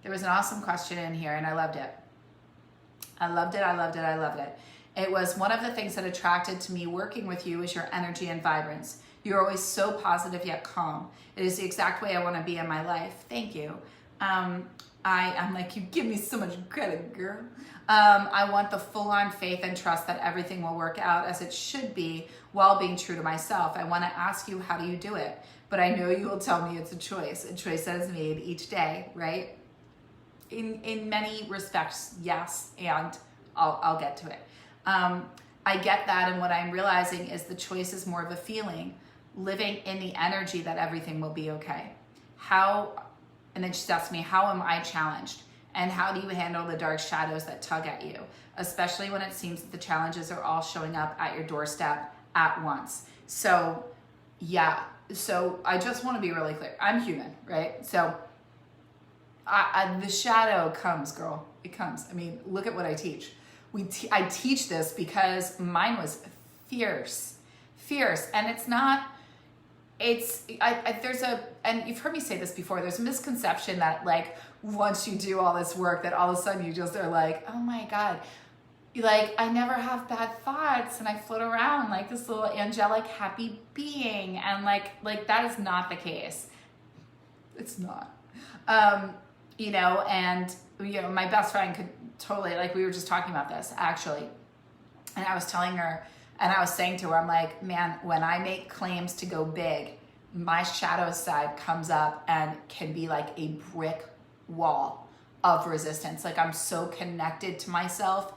There was an awesome question in here and I loved it. I loved it, I loved it, I loved it. It was, one of the things that attracted to me working with you is your energy and vibrance. You're always so positive yet calm. It is the exact way I want to be in my life. Thank you. I'm like, you give me so much credit, girl. I want the full-on faith and trust that everything will work out as it should be while being true to myself. I want to ask you, how do you do it? But I know you will tell me it's a choice that is made each day, right? In many respects, yes, and I'll get to it. I get that, and what I'm realizing is the choice is more of a feeling, living in the energy that everything will be okay. And then she asks me, how am I challenged? And how do you handle the dark shadows that tug at you? Especially when it seems that the challenges are all showing up at your doorstep at once. So yeah, so I just want to be really clear. I'm human, right? So the shadow comes, girl. It comes. I mean, look at what I teach. I teach this because mine was fierce. And it's not, and you've heard me say this before, there's a misconception that like, once you do all this work, that all of a sudden you just are like, oh my God, like I never have bad thoughts and I float around like this little angelic happy being. And like that is not the case. It's not. And my best friend could totally, like we were just talking about this actually. And I was telling her, and I was saying to her, I'm like, man, when I make claims to go big, my shadow side comes up and can be like a brick wall of resistance. Like I'm so connected to myself,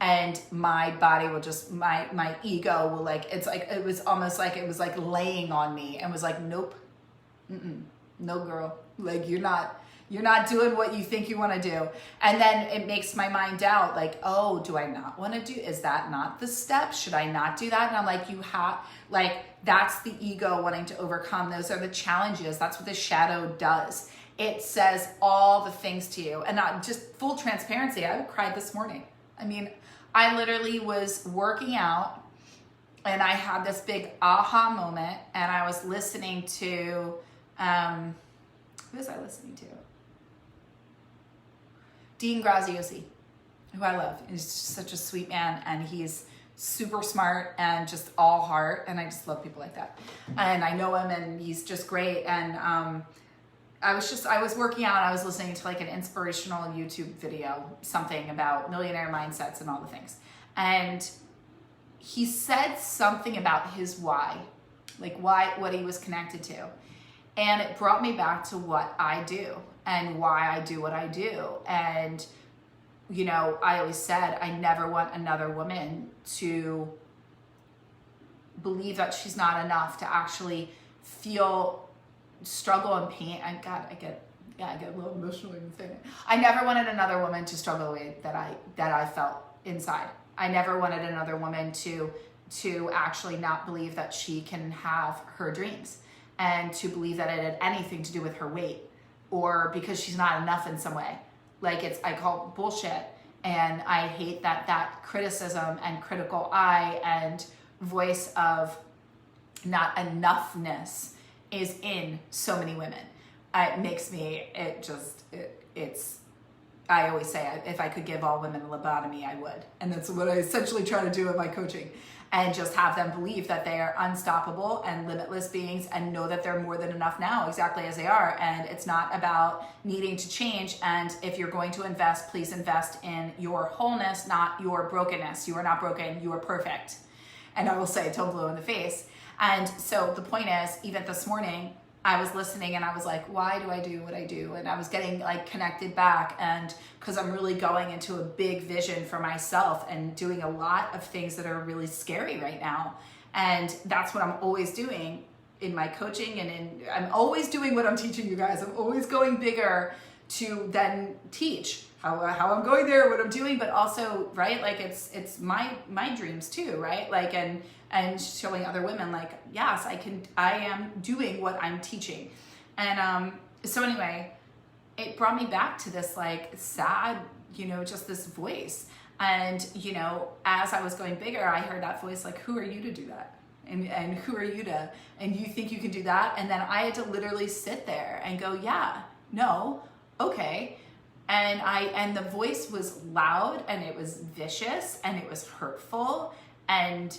and my body will just, my ego will like, it was almost like it was like laying on me and was like, nope, no girl, like you're not doing what you think you want to do. And then it makes my mind doubt, like, oh, do I not want to do, is that not the step? Should I not do that? And I'm like, that's the ego wanting to overcome. Those are the challenges. That's what the shadow does. It says all the things to you. And not just full transparency, I cried this morning. I mean, I literally was working out and I had this big aha moment, and I was listening to, who was I listening to? Dean Graziosi, who I love. He's just such a sweet man, and he's super smart and just all heart, and I just love people like that. And I know him, and he's just great. And I was working out, and I was listening to like an inspirational YouTube video, something about millionaire mindsets and all the things. And he said something about his why, like what he was connected to. And it brought me back to what I do and why I do what I do. And, I always said, I never want another woman to believe that she's not enough, to actually feel struggle and pain. And God, I get a little emotional even saying it. I never wanted another woman to struggle the way that I felt inside. I never wanted another woman to actually not believe that she can have her dreams, and to believe that it had anything to do with her weight, or because she's not enough in some way. Like I call it bullshit. And I hate that criticism and critical eye and voice of not enoughness is in so many women. It makes me, I always say, if I could give all women a lobotomy, I would. And that's what I essentially try to do in my coaching. And just have them believe that they are unstoppable and limitless beings, and know that they're more than enough now, exactly as they are. And it's not about needing to change. And if you're going to invest, please invest in your wholeness, not your brokenness. You are not broken, you are perfect. And I will say, till blue in the face. And so the point is, even this morning, I was listening and I was like, why do I do what I do? And I was getting like connected back, and because I'm really going into a big vision for myself and doing a lot of things that are really scary right now. And that's what I'm always doing in my coaching, and I'm always doing what I'm teaching you guys. I'm always going bigger to then teach how I'm going there, what I'm doing, but also, right, like it's my dreams too, right? Like, and showing other women like, yes, I am doing what I'm teaching. And so anyway, it brought me back to this like sad, just this voice. And, as I was going bigger, I heard that voice like, who are you to do that? And who are you to, and you think you can do that? And then I had to literally sit there and go, yeah, no, okay. And the voice was loud and it was vicious and it was hurtful. And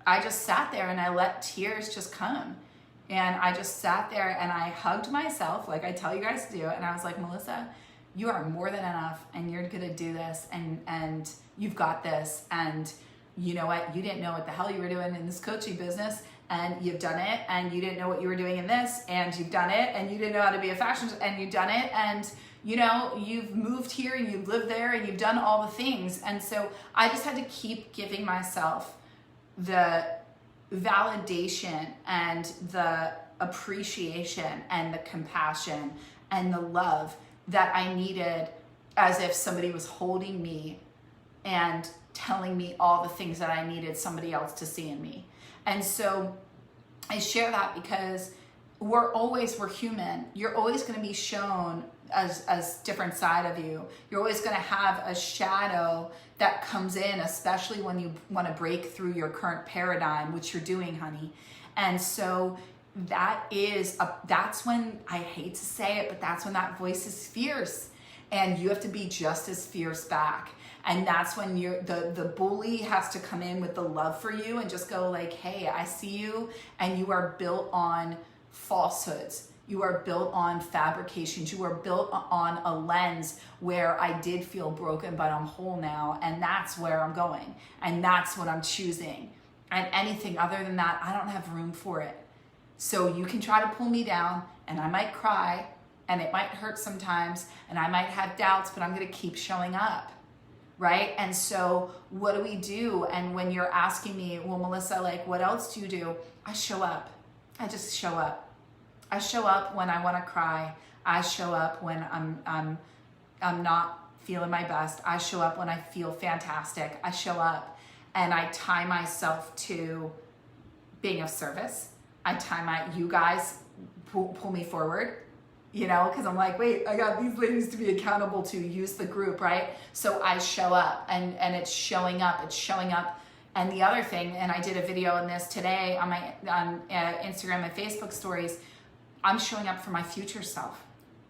I just sat there and I let tears just come. And I just sat there and I hugged myself like I tell you guys to do. And I was like, Melissa, you are more than enough and you're gonna do this and you've got this. And you know what? You didn't know what the hell you were doing in this coaching business and you've done it, and you didn't know what you were doing in this and you've done it, and you didn't know how to be a fashion and you've done it, and you know, you've moved here and you've lived there and you've done all the things. And so I just had to keep giving myself the validation and the appreciation and the compassion and the love that I needed, as if somebody was holding me and telling me all the things that I needed somebody else to see in me. And so I share that because we're human. You're always going to be shown as different side of you. You're always going to have a shadow that comes in, especially when you want to break through your current paradigm, which you're doing, honey. And so that's when, I hate to say it, but that's when that voice is fierce, and you have to be just as fierce back. And that's when the bully has to come in with the love for you and just go like, hey, I see you, and you are built on falsehoods. You are built on fabrications. You are built on a lens where I did feel broken, but I'm whole now. And that's where I'm going. And that's what I'm choosing. And anything other than that, I don't have room for it. So you can try to pull me down, and I might cry, and it might hurt sometimes, and I might have doubts, but I'm going to keep showing up. Right? And so what do we do? And when you're asking me, well, Melissa, like, what else do you do? I show up. I just show up. I show up when I want to cry. I show up when I'm not feeling my best. I show up when I feel fantastic. I show up and I tie myself to being of service. You guys pull me forward, you know, because I'm like, wait, I got these ladies to be accountable to, use the group, right? So I show up, and it's showing up. And the other thing, and I did a video on this today on my Instagram and Facebook stories, I'm showing up for my future self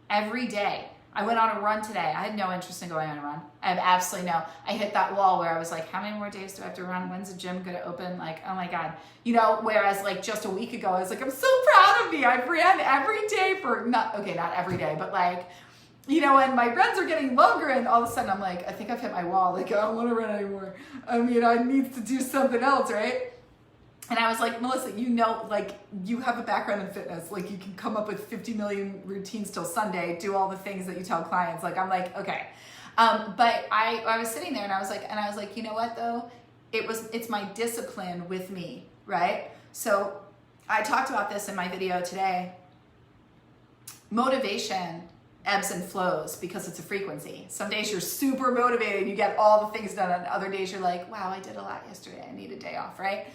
every day. I went on a run today. I had no interest in going on a run. I have absolutely no. I hit that wall where I was like, how many more days do I have to run? When's the gym going to open? Like, oh my God. You know, whereas like just a week ago, I was like, I'm so proud of me. I ran every day not every day, but like, you know, and my runs are getting longer, and all of a sudden I'm like, I think I've hit my wall. Like, I don't want to run anymore. I mean, I need to do something else, right? And I was like, Melissa, you know, like, you have a background in fitness. Like, you can come up with 50 million routines till Sunday, do all the things that you tell clients. Like, I'm like, okay. But I was sitting there and I was like, you know what though? It's my discipline with me, right? So I talked about this in my video today. Motivation ebbs and flows because it's a frequency. Some days you're super motivated, you get all the things done, and other days you're like, wow, I did a lot yesterday. I need a day off, right?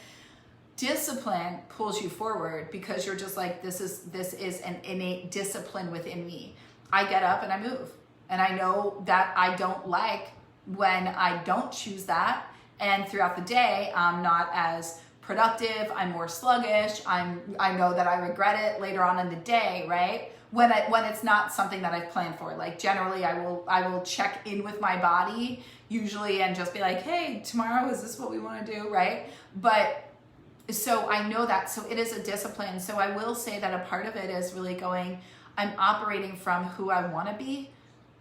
Discipline pulls you forward because you're just like, this is an innate discipline within me. I get up and I move. And I know that I don't like when I don't choose that. And throughout the day, I'm not as productive. I'm more sluggish. I know that I regret it later on in the day, right? When it's not something that I've planned for. Like generally I will check in with my body usually and just be like, hey, tomorrow, is this what we want to do, right? But so I know that, so it is a discipline. So I will say that a part of it is really going, I'm operating from who I want to be,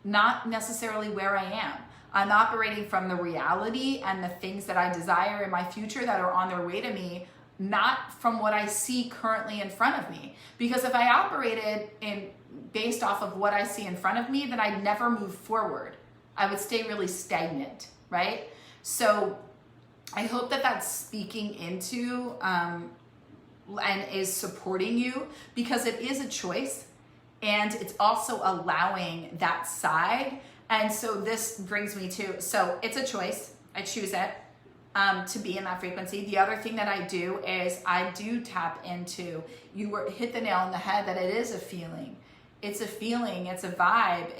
not necessarily where I am. I'm operating from the reality and the things that I desire in my future that are on their way to me, not from what I see currently in front of me. Because if I operated based off of what I see in front of me, then I'd never move forward. I would stay really stagnant, right? So I hope that that's speaking into and is supporting you, because it is a choice, and it's also allowing that side. And so this brings me to, so it's a choice. I choose it to be in that frequency. The other thing that I do is I do tap into, hit the nail on the head, that it is a feeling. It's a feeling, it's a vibe.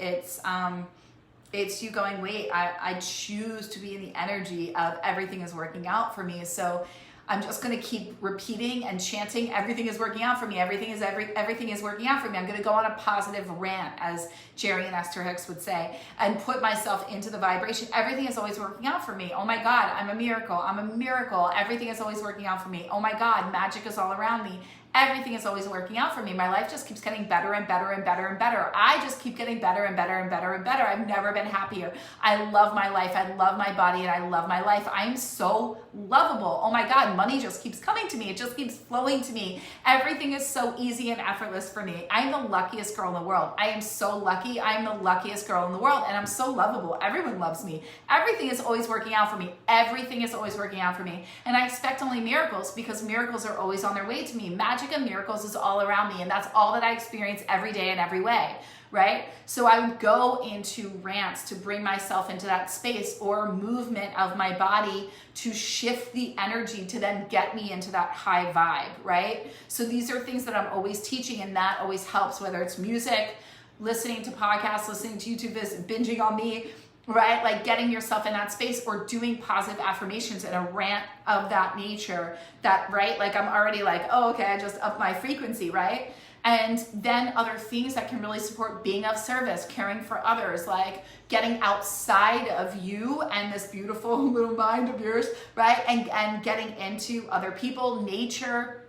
It's you going, wait, I choose to be in the energy of everything is working out for me. So I'm just going to keep repeating and chanting, everything is working out for me. Everything is working out for me. I'm going to go on a positive rant, as Jerry and Esther Hicks would say, and put myself into the vibration. Everything is always working out for me. Oh my God, I'm a miracle. I'm a miracle. Everything is always working out for me. Oh my God, magic is all around me. Everything is always working out for me. My life just keeps getting better and better and better and better. I just keep getting better and better and better and better. I've never been happier. I love my life. I love my body, and I love my life. I am so lovable. Oh my God, money just keeps coming to me. It just keeps flowing to me. Everything is so easy and effortless for me. I'm the luckiest girl in the world. I am so lucky. I'm the luckiest girl in the world, and I'm so lovable. Everyone loves me. Everything is always working out for me. Everything is always working out for me. And I expect only miracles, because miracles are always on their way to me. Magic and miracles is all around me, and that's all that I experience every day in every way, right? So I would go into rants to bring myself into that space, or movement of my body to shift the energy to then get me into that high vibe, right? So these are things that I'm always teaching, and that always helps, whether it's music, listening to podcasts, listening to YouTube, binging on me, right? Like getting yourself in that space, or doing positive affirmations in a rant of that nature, that, right? Like I'm already like, oh, okay, I just upped my frequency, right? And then other things that can really support being of service, caring for others, like getting outside of you and this beautiful little mind of yours, right? And getting into other people, nature.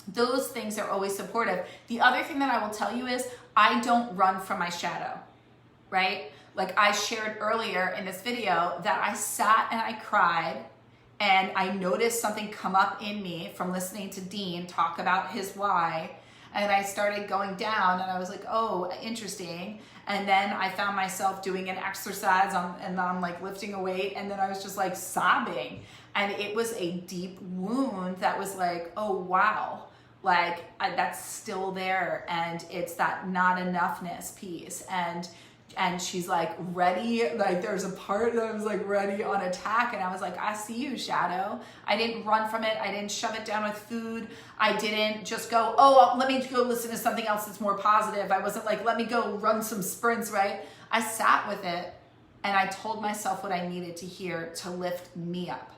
Those things are always supportive. The other thing that I will tell you is I don't run from my shadow, right? Like I shared earlier in this video that I sat and I cried, and I noticed something come up in me from listening to Dean talk about his why. And I started going down, and I was like, oh, interesting. And then I found myself doing an exercise and I'm like lifting a weight, and then I was just like sobbing. And it was a deep wound that was like, oh, wow. Like that's still there. And it's that not enoughness piece. And she's like ready, like there's a part that I was like ready on attack, and I was like, I see you, shadow. I didn't run from it. I didn't shove it down with food. I didn't just go, oh, let me go listen to something else that's more positive. I wasn't like, let me go run some sprints, right? I sat with it, and I told myself what I needed to hear to lift me up.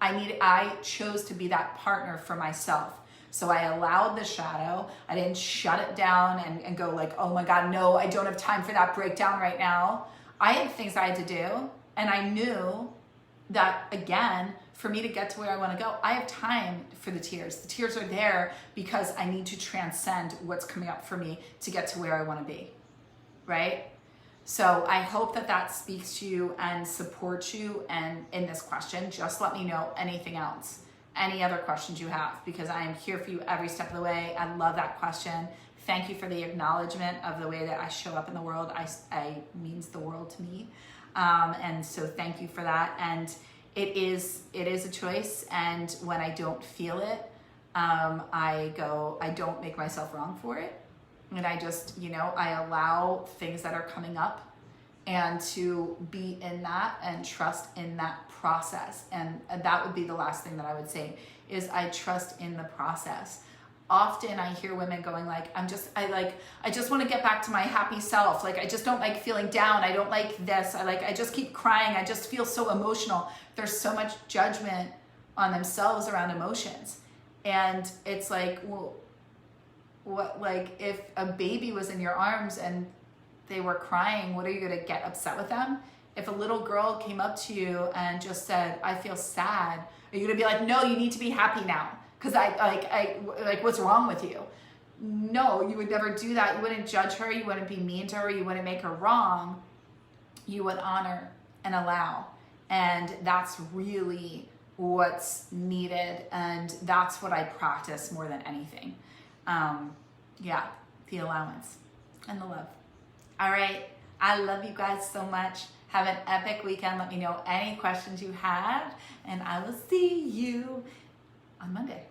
I chose to be that partner for myself. So I allowed the shadow. I didn't shut it down and go like, oh my God, no, I don't have time for that breakdown right now. I had things I had to do, and I knew that, again, for me to get to where I want to go, I have time for the tears. The tears are there because I need to transcend what's coming up for me to get to where I want to be, right? So I hope that that speaks to you and supports you. And in this question, just let me know anything else. Any other questions you have, because I am here for you every step of the way. I love that question. Thank you for the acknowledgement of the way that I show up in the world. I means the world to me. And so thank you for that. And it is a choice. And when I don't feel it, I don't make myself wrong for it. And I just, I allow things that are coming up and to be in that and trust in that process. And that would be the last thing that I would say is I trust in the process. Often I hear women going like, I just want to get back to my happy self. Like, I just don't like feeling down. I don't like this. I just keep crying. I just feel so emotional. There's so much judgment on themselves around emotions. And it's like, well, what, like if a baby was in your arms and they were crying, what are you going to get upset with them? If a little girl came up to you and just said, I feel sad, are you going to be like, no, you need to be happy now? Because what's wrong with you? No, you would never do that. You wouldn't judge her. You wouldn't be mean to her. You wouldn't make her wrong. You would honor and allow. And that's really what's needed. And that's what I practice more than anything. The allowance and the love. All right. I love you guys so much. Have an epic weekend. Let me know any questions you have, and I will see you on Monday.